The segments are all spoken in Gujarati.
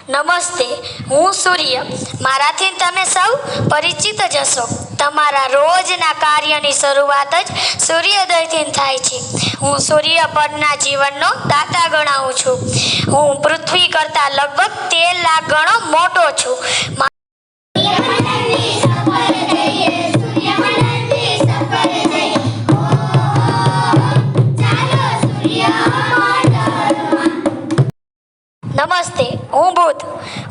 નમસ્તે, હું સૂર્ય. મારાથી તમે સૌ પરિચિત જ હશો. તમારા રોજના કાર્યની શરૂઆત જ સૂર્યોદયથી થાય છે. હું સૂર્ય પરના જીવનનો દાતા ગણાવું છું. હું પૃથ્વી કરતાં લગભગ 13 લાખ ગણો મોટો છું. નમસ્તે, હું બુધ.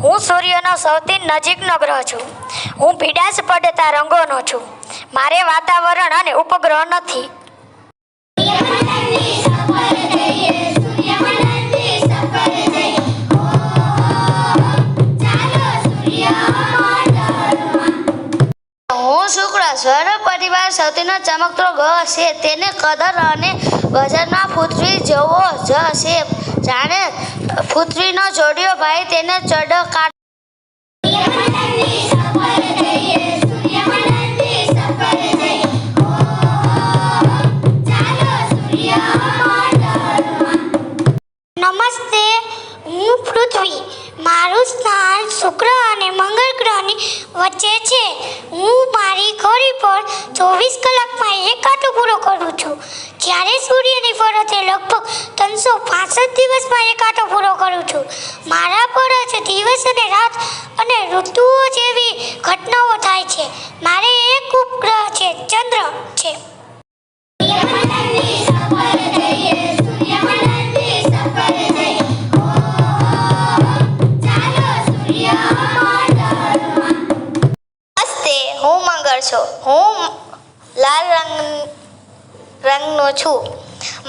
હું સૂર્યનો સૌથી નજીકનો ગ્રહ છું. હું પીડાશ પડતા રંગોનો છું. મારે વાતાવરણ અને ઉપગ્રહ નથી. હું શુક્ર. સૌર પરિવાર સૌથી ચમકતો ગ્રહ છે. તેને કદર અને વજનમાં પૃથ્વી જેવો જ છે. જાણે પૃથ્વીનો જોડિયો ભાઈ તેને ચડો કાઢ. નમસ્તે, હું પૃથ્વી. મારું સ્થાન શુક્ર અને મંગળ ગ્રહની વચ્ચે છે. હું મારી ઘડી પર 24 કલાકમાં એક કાંટો પૂરો કરું છું, જ્યારે સૂર્યની ફરતે લગભગ 365 દિવસમાં એક કાંટો પૂરો કરું છું. મારા પર જ દિવસ અને રાત અને ઋતુઓ જેવી ઘટનાઓ થાય છે. મારે એક ઉપગ્રહ છે, ચંદ્ર છે. હું મંગળ છું. હું લાલ રંગનો છું.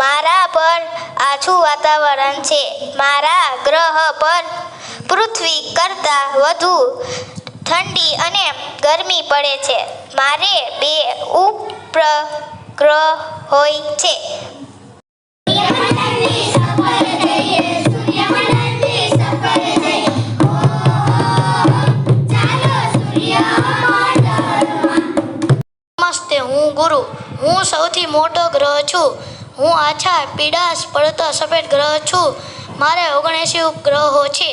મારા પર આછું વાતાવરણ છે. મારા ગ્રહ પર પૃથ્વી કરતાં વધુ ઠંડી અને ગરમી પડે છે. મારે 2 ઉપગ્રહ હોય છે. નમસ્તે, હું ગુરુ. હું સૌથી મોટો ગ્રહ છું. હું આછા પીડાશ પડતો સફેદ ગ્રહ છું. મારે 79 ઉપગ્રહો છે.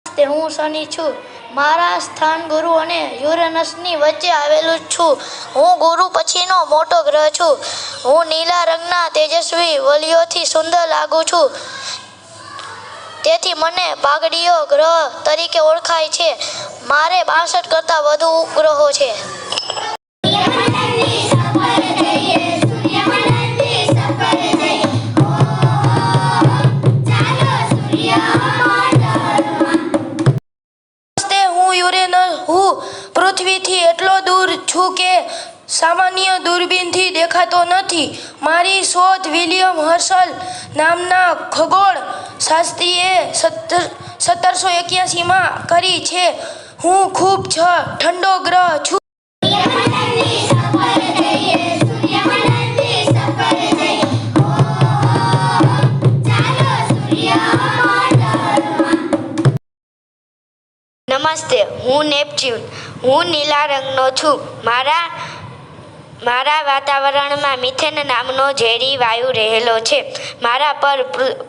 નમસ્તે, હું શનિ છું. મારા સ્થાન ગુરુ અને યુરેનસની વચ્ચે આવેલું છું. હું ગુરુ પછીનો મોટો ગ્રહ છું. હું નીલા રંગના તેજસ્વી વલયોથી સુંદર લાગુ છું. તેથી મને પાઘડીઓ ગ્રહ તરીકે ઓળખાય છે. મારે 62 કરતાં વધુ ઉપગ્રહો છે. હું પૃથ્વીથી એટલો દૂર છું કે સામાન્ય દૂરબીનથી દેખાતો નથી. મારી શોધ વિલિયમ હર્શલ નામના ખગોળ શાસ્ત્રીએ 1781માં કરી છે. હું ખૂબ ઠંડો ગ્રહ છું. નમસ્તે, હું નેપચ્યુન. હું નીલા રંગનો છું. મારા વાતાવરણમાં મિથેન નામનો ઝેરી વાયુ રહેલો છે. મારા પર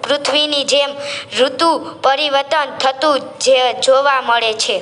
પૃથ્વીની જેમ ઋતુ પરિવર્તન થતું જોવા મળે છે.